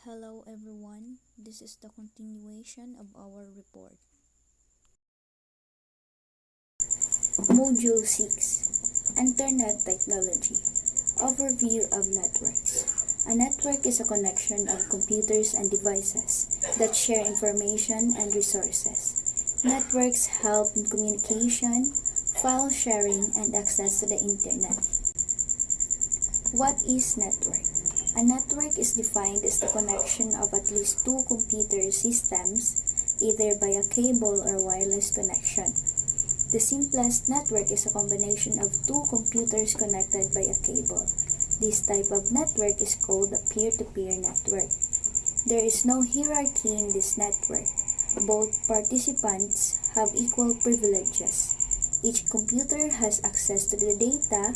Hello everyone, this is the continuation of our report. Module 6 Internet Technology Overview of Networks. A network is a connection of computers and devices that share information and resources. Networks help in communication, file sharing, and access to the Internet. What is network? A network is defined as the connection of at least two computer systems, either by a cable or wireless connection. The simplest network is a combination of two computers connected by a cable. This type of network is called a peer-to-peer network. There is no hierarchy in this network. Both participants have equal privileges. Each computer has access to the data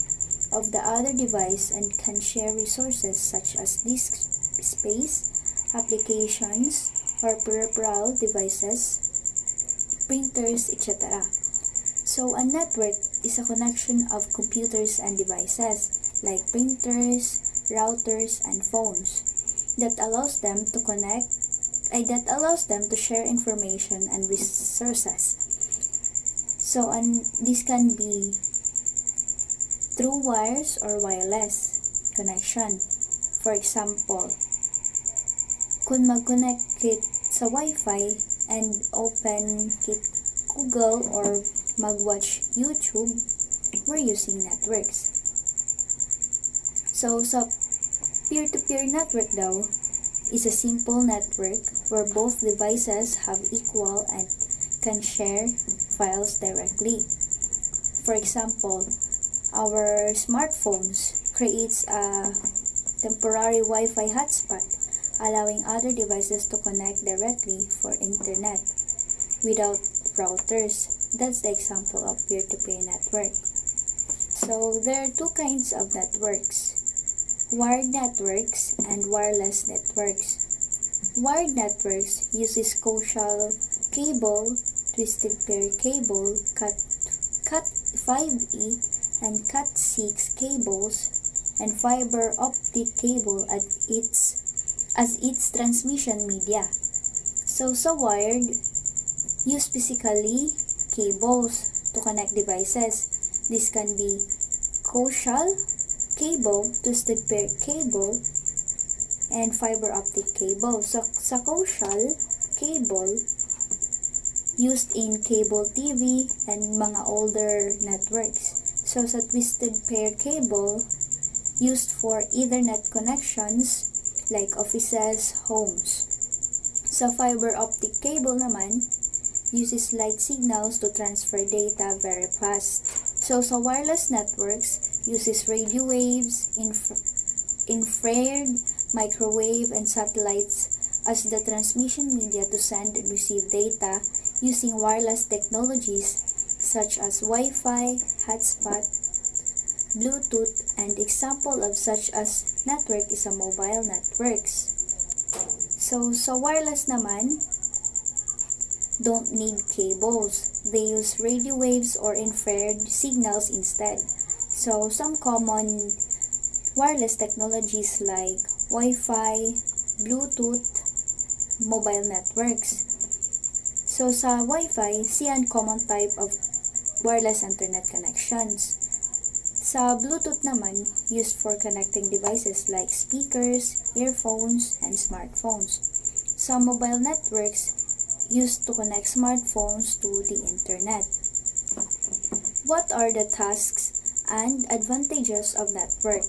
of the other device and can share resources such as disk space, applications, or peripheral devices, printers, etc. So a network is a connection of computers and devices like printers, routers, and phones that allows them to share information and resources. So this can be through wires or wireless connection. For example, kung mag-connect kit sa Wi-Fi and open kit Google or mag-watch YouTube, we're using networks. So sa peer-to-peer network daw is a simple network where both devices have equal and can share files directly. For example, our smartphones creates a temporary Wi-Fi hotspot, allowing other devices to connect directly for internet without routers. That's the example of peer-to-peer network. So there are two kinds of networks: wired networks and wireless networks. Wired networks uses coaxial cable, twisted pair cable, Cat5e, and Cat6 cables, and fiber optic cable as its transmission media. So sa wired, use physically cables to connect devices. This can be coaxial cable, twisted pair cable, and fiber optic cable. So sa coaxial cable, used in cable TV and mga older networks. So sa twisted pair cable, used for Ethernet connections like offices, homes. Sa fiber optic cable naman, uses light signals to transfer data very fast. So sa wireless networks, uses radio waves, infrared, microwave, and satellites as the transmission media to send and receive data using wireless technologies such as Wi-Fi, hotspot, Bluetooth, and example of such as network is a mobile networks. So sa wireless naman, don't need cables. They use radio waves or infrared signals instead. So some common wireless technologies like Wi-Fi, Bluetooth, mobile networks. So sa Wi-Fi, see an common type of wireless internet connections. Sa Bluetooth naman, used for connecting devices like speakers, earphones, and smartphones. Sa mobile networks, used to connect smartphones to the internet. What are the tasks and advantages of network?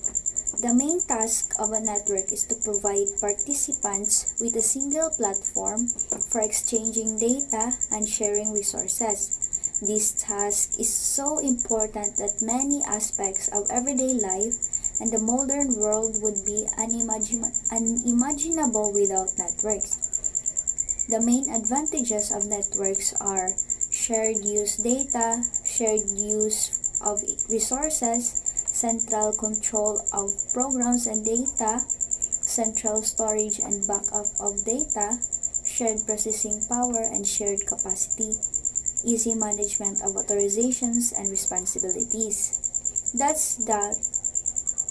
The main task of a network is to provide participants with a single platform for exchanging data and sharing resources. This task is so important that many aspects of everyday life and the modern world would be unimaginable without networks. The main advantages of networks are shared use data, shared use of resources, central control of programs and data, central storage and backup of data, shared processing power and shared capacity, easy management of authorizations and responsibilities. That's the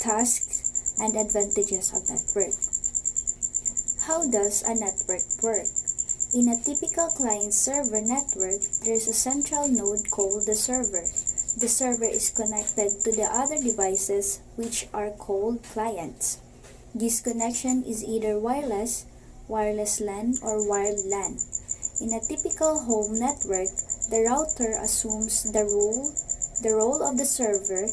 tasks and advantages of network. How does a network work? In a typical client-server network, there's a central node called the server. The server is connected to the other devices, which are called clients. This connection is either wireless LAN, or wired LAN. In a typical home network, the router assumes the role of the server.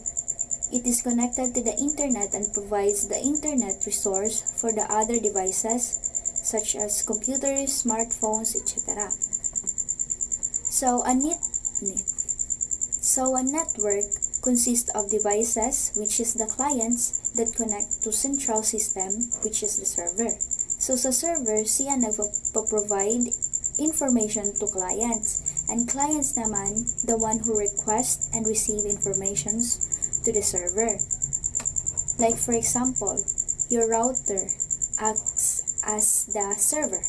It is connected to the internet and provides the internet resource for the other devices such as computers, smartphones, etc. So a network consists of devices, which is the clients, that connect to central system, which is the server. So sa server, siya nagpo-provide information to clients, and clients naman the one who request and receive informations to the server. Like for example, your router acts as the server.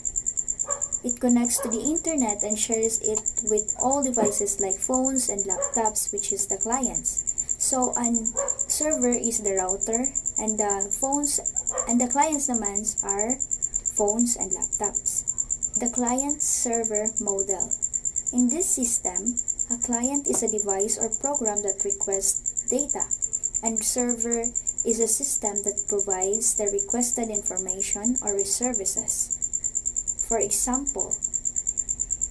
It connects to the internet and shares it with all devices like phones and laptops, which is the clients. So an server is the router, and the clients naman are phones and laptops. The client-server model. In this system, a client is a device or program that requests data, and server is a system that provides the requested information or services. For example,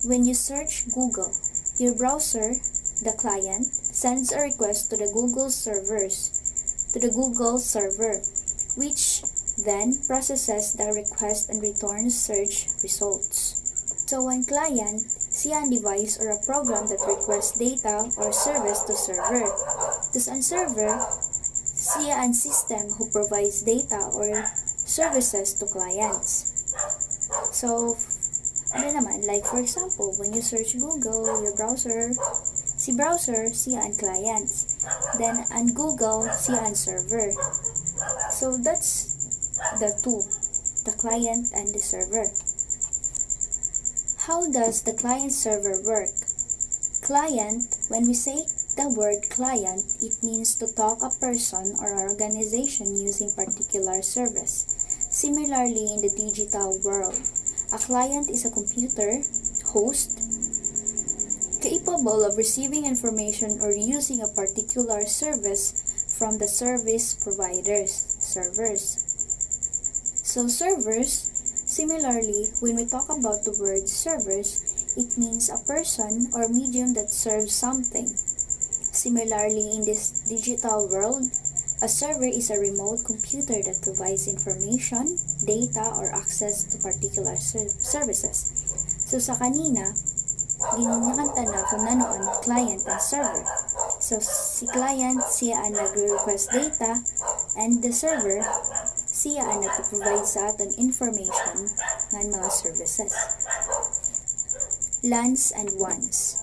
when you search Google, your browser, the client, sends a request to the Google server, which then processes the request and returns search results. So one client, siya ang device or a program that requests data or service to server. Tapos ang server, siya ang system who provides data or services to clients. So, like for example, when you search Google, your browser, siya ang clients. Then, ang Google, siya ang server. So, that's the two, the client and the server. How does the client-server work? Client, when we say the word client, it means to talk a person or organization using particular service. Similarly, in the digital world, a client is a computer host capable of receiving information or using a particular service from the service servers. So servers, similarly, when we talk about the word servers, it means a person or medium that serves something. Similarly, in this digital world, a server is a remote computer that provides information, data, or access to particular services. So sa kanina, ginanyakan na kung nanoon client and server. So si client, siya ang nag-request data, and the server, siya ang nagpo-provide sa aton information ng mga services. LANs and WANs.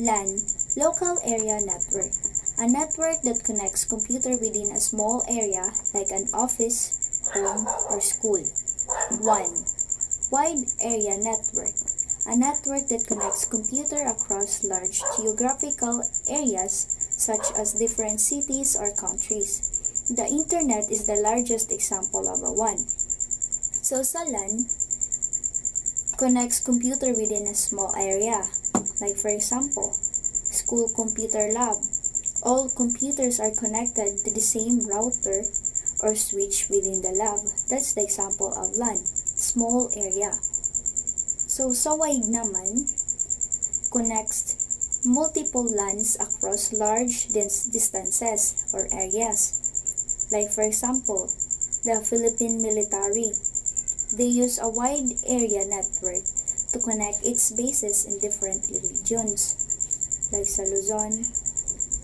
LAN, Local Area Network. A network that connects computer within a small area like an office, home, or school. WAN, Wide Area Network. A network that connects computer across large geographical areas such as different cities or countries. The internet is the largest example of a WAN. So sa LAN, connects computer within a small area. Like for example, school computer lab. All computers are connected to the same router or switch within the lab. That's the example of LAN, small area. So sa wide naman, connects multiple LANs across large distances or areas. Like for example, the Philippine military. They use a wide area network to connect its bases in different regions. Like sa Luzon,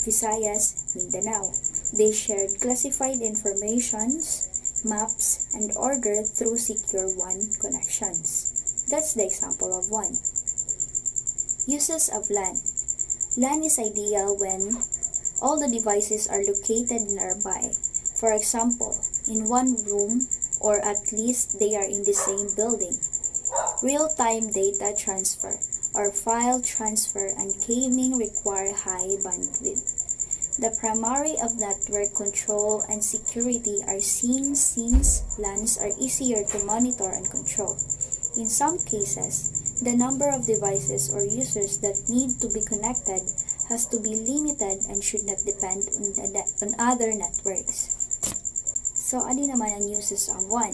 Visayas, Mindanao. They shared classified informations, maps, and order through secure WAN connections. That's the example of WAN. Uses of LAN. LAN is ideal when all the devices are located nearby. For example, in one room or at least they are in the same building. Real-time data transfer or file transfer and gaming require high bandwidth. The primary of network control and security are seen since LANs are easier to monitor and control. In some cases, the number of devices or users that need to be connected has to be limited and should not depend on other networks. So, ano naman ang uses of WAN?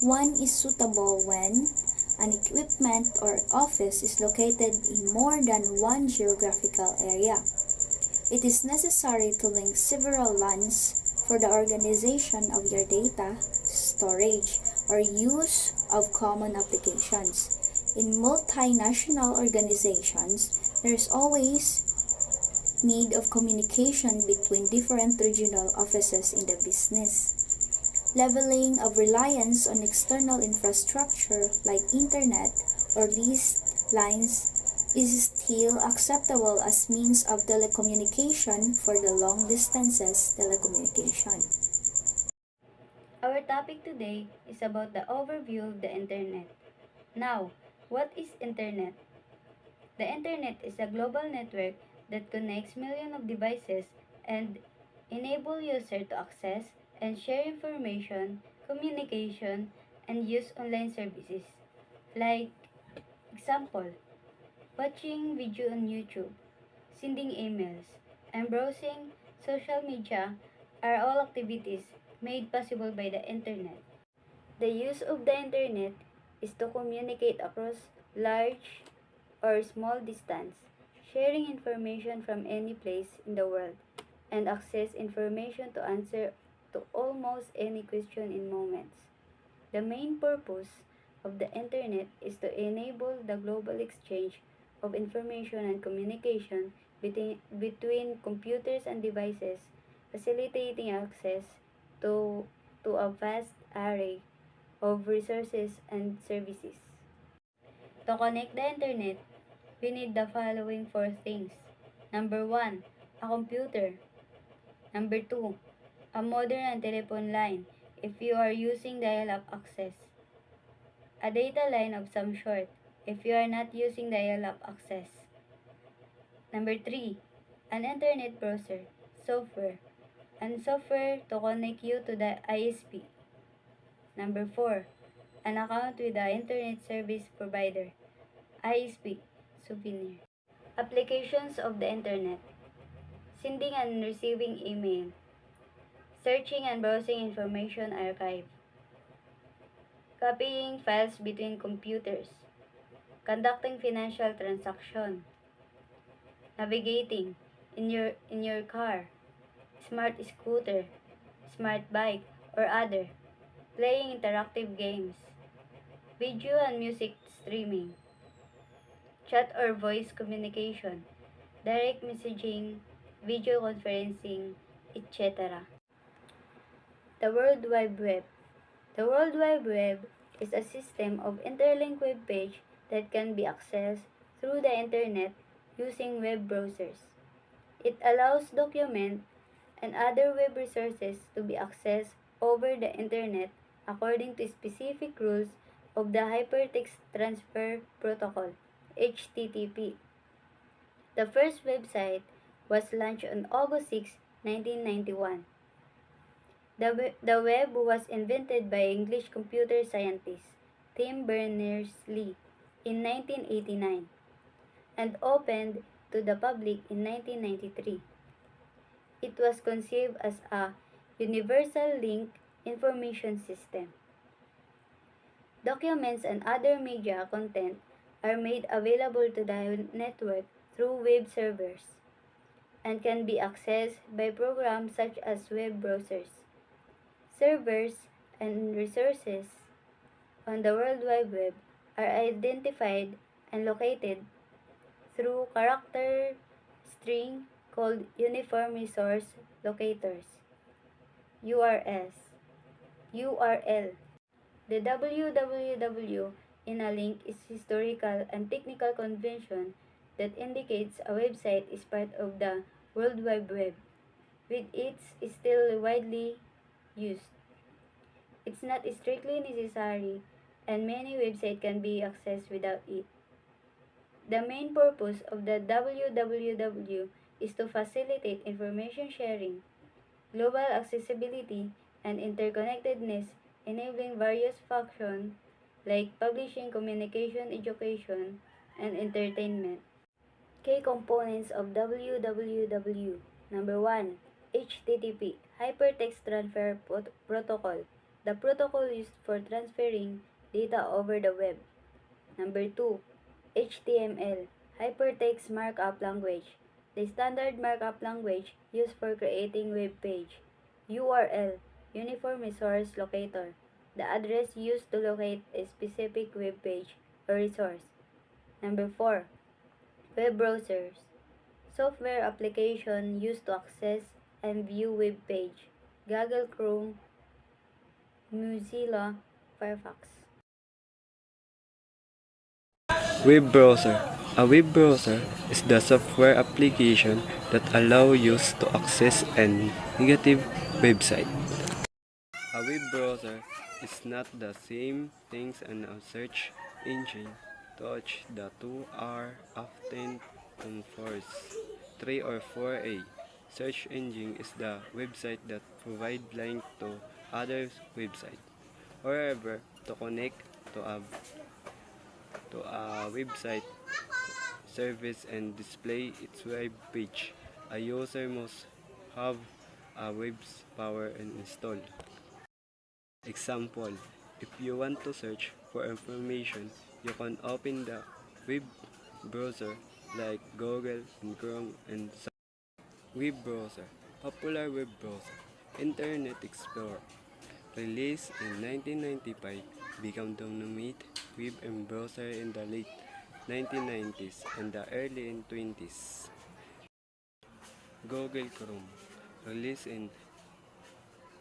WAN is suitable when an equipment or office is located in more than one geographical area. It is necessary to link several LANs for the organization of your data, storage, or use of common applications. In multinational organizations, there is always need of communication between different regional offices in the business. Leveling of reliance on external infrastructure like internet or leased lines is still acceptable as means of telecommunication for the long distances telecommunication. Our topic today is about the overview of the Internet. Now, what is Internet? The Internet is a global network that connects millions of devices and enable users to access and share information, communication, and use online services. Like, example, watching video on YouTube, sending emails, and browsing social media are all activities made possible by the Internet. The use of the Internet is to communicate across large or small distance, sharing information from any place in the world, and access information to answer to almost any question in moments. The main purpose of the Internet is to enable the global exchange of information and communication between computers and devices, facilitating access to, to a vast array of resources and services. To connect the Internet, we need the following four things. Number 1, a computer. Number 2, a modern and telephone line if you are using dial-up access. A data line of some sort if you are not using dial-up access. Number 3, an internet browser, software, and software to connect you to the ISP. Number 4, an account with the Internet Service Provider, ISP, souvenir. Applications of the Internet: sending and receiving email, searching and browsing information archive, copying files between computers, conducting financial transaction, navigating in your car, smart scooter, smart bike, or other, playing interactive games, video and music streaming, chat or voice communication, direct messaging, video conferencing, etc. The World Wide Web. The World Wide Web is a system of interlinked web page that can be accessed through the internet using web browsers. It allows documents and other web resources to be accessed over the internet according to specific rules of the Hypertext Transfer Protocol, HTTP. The first website was launched on August 6, 1991. The web was invented by English computer scientist Tim Berners-Lee in 1989 and opened to the public in 1993. It was conceived as a universal link information system. Documents and other media content are made available to the network through web servers and can be accessed by programs such as web browsers. Servers and resources on the World Wide Web are identified and located through character string called Uniform Resource Locators, URLs. URL. The www in a link is historical and technical convention that indicates a website is part of the World Wide Web, with it is still widely used. It's not strictly necessary, and many websites can be accessed without it. The main purpose of the www is to facilitate information sharing, global accessibility, and interconnectedness, enabling various functions like publishing, communication, education, and entertainment. Key components of www. Number 1. HTTP Hypertext Transfer Protocol. The protocol used for transferring data over the web. Number 2. HTML Hypertext Markup Language. The standard markup language used for creating web page. URL Uniform Resource Locator. The address used to locate a specific web page or resource. Number 4. Web browsers. Software application used to access and view web page. Google Chrome, Mozilla, Firefox. Web browser. A web browser is the software application that allow use to access a negative website. A web browser is not the same thing as a search engine. Touch the two are often confused. 3 or 4a. Search engine is the website that provide link to other website. However, to connect to a website service and display its web page, a user must have a web's power and install. Example, if you want to search for information, you can open the web browser like Google and Chrome and web browser. Popular web browser. Internet Explorer. Released in 1995, became dominant web and browser in the late 1990s and the early 20s. Google Chrome, released in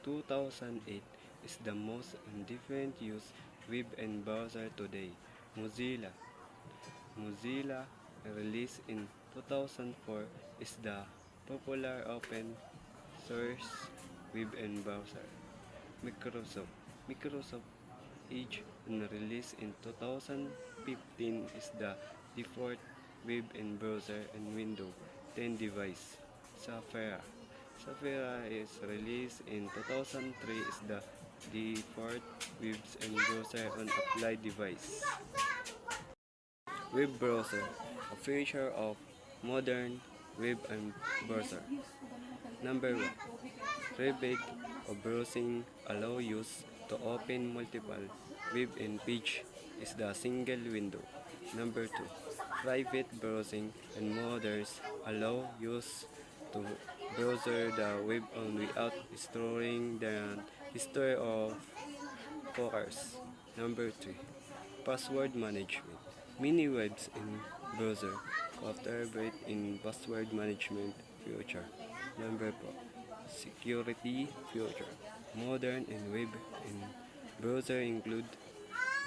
2008, is the most indifferent used web and browser today. Mozilla, released in 2004, is the popular open source web and browser. Microsoft Edge, released in 2015, is the default web and browser and Windows 10 device. Safari is released in 2003, is the default web and browser on Apple device. Web browser, a feature of modern web and browser. Number 1. Rebate or browsing allow use to open multiple web and page is the single window. Number 2. Private browsing and models allow use to browse the web on without storing the history of cookies. Number 3. Password management. Many webs and browser cooperate in password management feature. Number 4. Security feature. Modern and web and browser include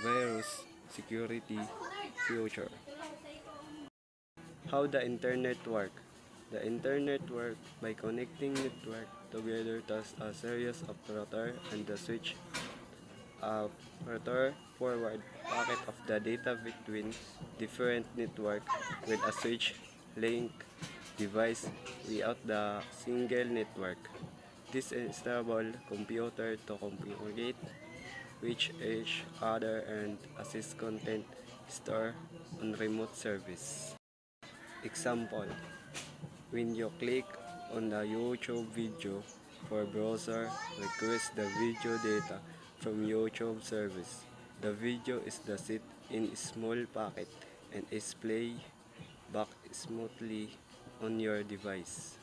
virus security feature. How the internet work? The internet work by connecting network together as a series of router and the switch a router forward packet of the data between different network with a switch link device without the single network. This enables computer to communicate with each other and access content stored on remote service. Example, when you click on the YouTube video for browser, request the video data from YouTube service. The video is set in a small packet and is played back smoothly on your device.